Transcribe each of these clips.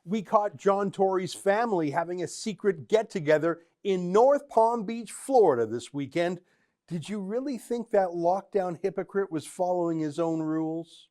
We caught John Tory's family having a secret get-together in North Palm Beach, Florida this weekend. Did you really think that lockdown hypocrite was following his own rules?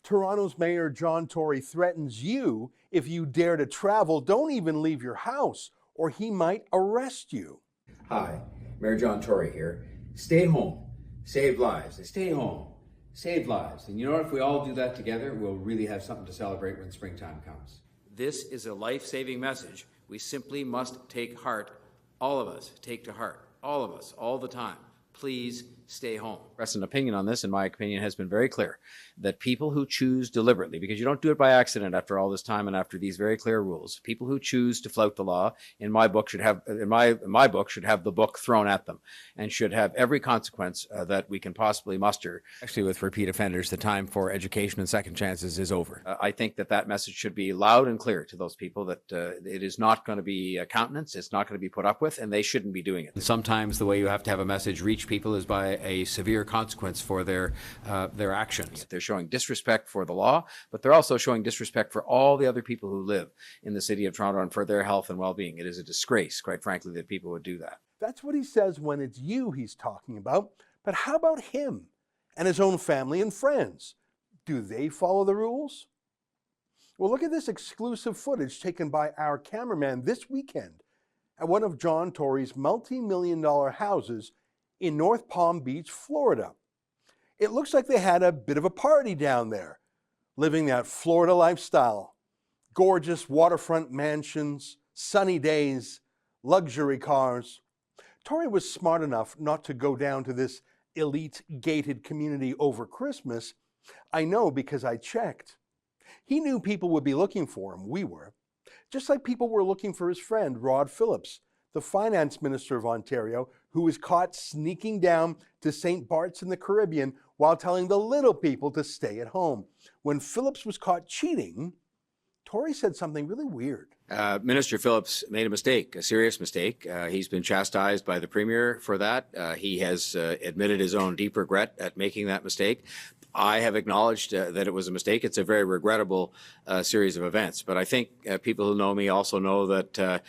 Toronto's Mayor John Tory threatens you if you dare to travel. Don't even leave your house, or he might arrest you. Hi, Mayor John Tory here. Stay home, save lives. Stay home, save lives. And you know what? If we all do that together, we'll really have something to celebrate when springtime comes. This is a life-saving message. We simply must take heart. All of us take to heart. All of us, all the time. Please stay home. Express an opinion on this, and my opinion has been very clear that people who choose deliberately, because you don't do it by accident after all this time and after these very clear rules, people who choose to flout the law, in my book, should have the book thrown at them and should have every consequence that we can possibly muster. Actually, with repeat offenders, the time for education and second chances is over. I think that message should be loud and clear to those people that it is not going to be countenanced, it's not going to be put up with, and they shouldn't be doing it. Sometimes the way you have to have a message reach people is by a severe consequence for their actions. They're showing disrespect for the law, but they're also showing disrespect for all the other people who live in the city of Toronto and for their health and well-being. It is a disgrace, quite frankly, that people would do that. That's what he says when it's you he's talking about. But how about him and his own family and friends? Do they follow the rules? Well, look at this exclusive footage taken by our cameraman this weekend at one of John Tory's multi-million-dollar houses in North Palm Beach, Florida. It looks like they had a bit of a party down there, living that Florida lifestyle. Gorgeous waterfront mansions, sunny days, luxury cars. Tory was smart enough not to go down to this elite gated community over Christmas. I know because I checked. He knew people would be looking for him, we were. Just like people were looking for his friend, Rod Phillips, the finance minister of Ontario, who was caught sneaking down to St. Bart's in the Caribbean while telling the little people to stay at home. When Phillips was caught cheating, Tory said something really weird. Minister Phillips made a mistake, a serious mistake. He's been chastised by the Premier for that. He has admitted his own deep regret at making that mistake. I have acknowledged that it was a mistake. It's a very regrettable series of events. But I think people who know me also know that,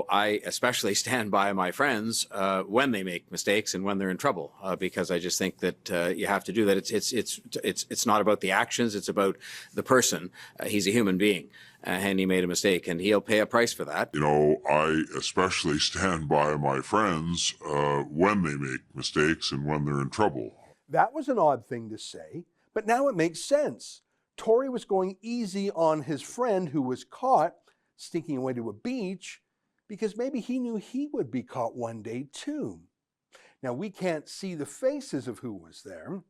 I especially stand by my friends when they make mistakes and when they're in trouble, because I just think that you have to do that. It's not about the actions. It's about the person. He's a human being. And he made a mistake, and he'll pay a price for that. I especially stand by my friends when they make mistakes and when they're in trouble. That was an odd thing to say, but now it makes sense. Tory was going easy on his friend who was caught sneaking away to a beach because maybe he knew he would be caught one day too. Now, we can't see the faces of who was there.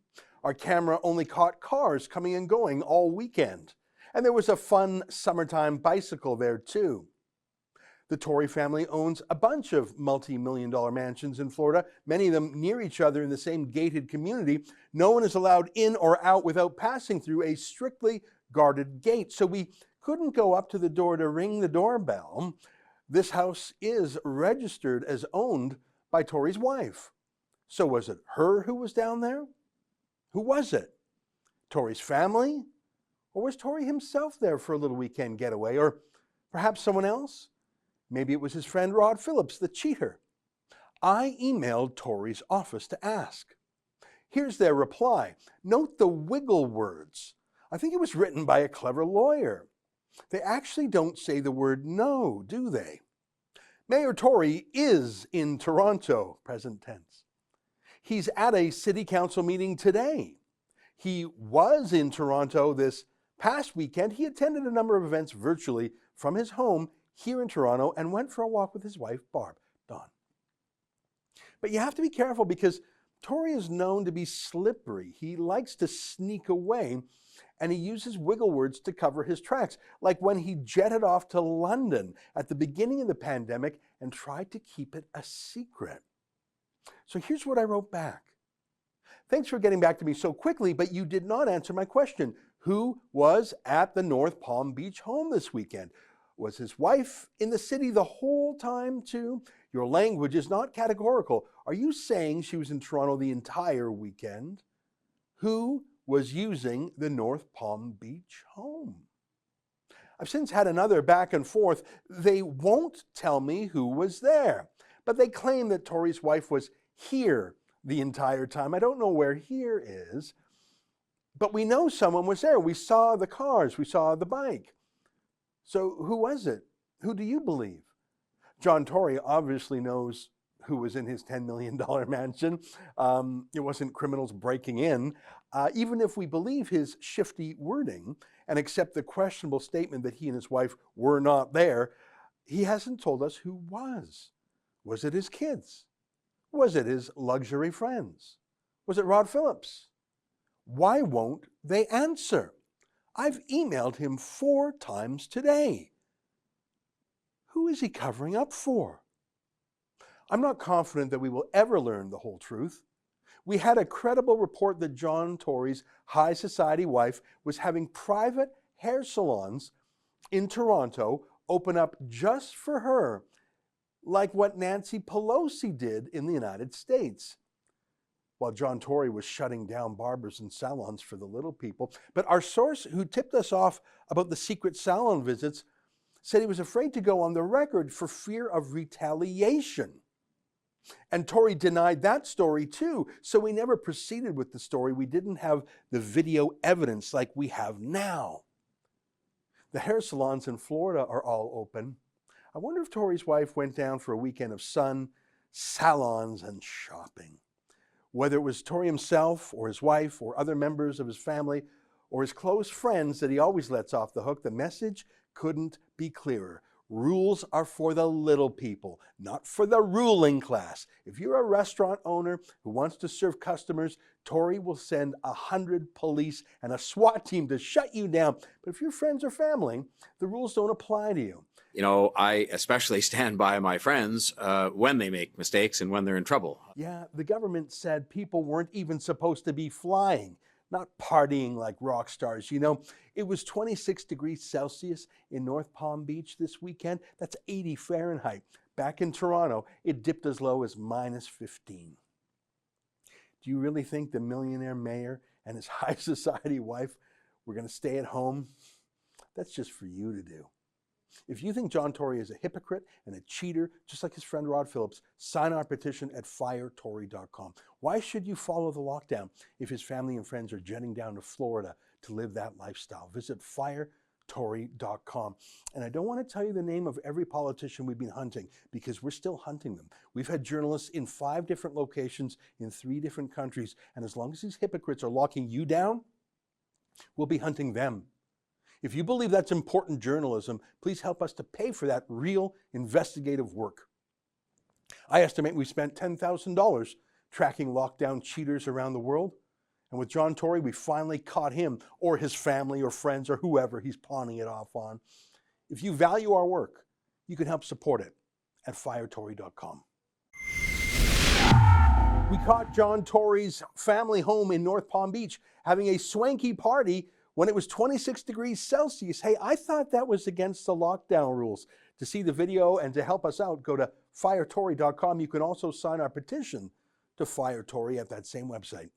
Our camera only caught cars coming and going all weekend. And there was a fun summertime bicycle there too. The Tory family owns a bunch of multi-million-dollar mansions in Florida, many of them near each other in the same gated community. No one is allowed in or out without passing through a strictly guarded gate. So we couldn't go up to the door to ring the doorbell. This house is registered as owned by Tory's wife. So was it her who was down there? Who was it? Tory's family? Or was Tory himself there for a little weekend getaway? Or perhaps someone else? Maybe it was his friend Rod Phillips, the cheater. I emailed Tory's office to ask. Here's their reply. Note the wiggle words. I think it was written by a clever lawyer. They actually don't say the word no, do they? Mayor Tory is in Toronto, present tense. He's at a city council meeting today. He was in Toronto this past weekend. He attended a number of events virtually from his home here in Toronto and went for a walk with his wife, Dawn. But you have to be careful because Tory is known to be slippery. He likes to sneak away, and he uses wiggle words to cover his tracks, like when he jetted off to London at the beginning of the pandemic and tried to keep it a secret. So here's what I wrote back. Thanks for getting back to me so quickly, but you did not answer my question. Who was at the North Palm Beach home this weekend? Was his wife in the city the whole time too? Your language is not categorical. Are you saying she was in Toronto the entire weekend? Who was using the North Palm Beach home. I've since had another back and forth. They won't tell me who was there, but they claim that Tory's wife was here the entire time. I don't know where here is, but we know someone was there. We saw the cars, we saw the bike. So who was it? Who do you believe? John Tory obviously knows who was in his $10 million mansion. It wasn't criminals breaking in. Even if we believe his shifty wording and accept the questionable statement that he and his wife were not there, he hasn't told us who was. Was it his kids? Was it his luxury friends? Was it Rod Phillips? Why won't they answer? I've emailed him 4 times today. Who is he covering up for? I'm not confident that we will ever learn the whole truth. We had a credible report that John Tory's high society wife was having private hair salons in Toronto open up just for her, like what Nancy Pelosi did in the United States, while John Tory was shutting down barbers and salons for the little people. But our source who tipped us off about the secret salon visits said he was afraid to go on the record for fear of retaliation. And Tory denied that story too, so we never proceeded with the story. We didn't have the video evidence like we have now. The hair salons in Florida are all open. I wonder if Tory's wife went down for a weekend of sun, salons, and shopping. Whether it was Tory himself or his wife or other members of his family or his close friends that he always lets off the hook, the message couldn't be clearer. Rules are for the little people, not for the ruling class. If you're a restaurant owner who wants to serve customers, Tory will send 100 police and a SWAT team to shut you down. But if you're friends or family, the rules don't apply to you. You know, I especially stand by my friends when they make mistakes and when they're in trouble. Yeah, the government said people weren't even supposed to be flying, not partying like rock stars. You know, it was 26 degrees Celsius in North Palm Beach this weekend. That's 80 Fahrenheit. Back in Toronto, it dipped as low as -15. Do you really think the millionaire mayor and his high society wife were going to stay at home? That's just for you to do. If you think John Tory is a hypocrite and a cheater, just like his friend Rod Phillips, sign our petition at firetory.com. Why should you follow the lockdown if his family and friends are jetting down to Florida to live that lifestyle? Visit firetory.com. And I don't want to tell you the name of every politician we've been hunting because we're still hunting them. We've had journalists in 5 different locations in 3 different countries. And as long as these hypocrites are locking you down, we'll be hunting them. If you believe that's important journalism, please help us to pay for that real investigative work. I estimate we spent $10,000 tracking lockdown cheaters around the world. And with John Tory, we finally caught him or his family or friends or whoever he's pawning it off on. If you value our work, you can help support it at firetory.com. We caught John Tory's family home in North Palm Beach having a swanky party when it was 26 degrees Celsius. Hey, I thought that was against the lockdown rules. To see the video and to help us out, go to firetory.com. You can also sign our petition to Fire Tory at that same website.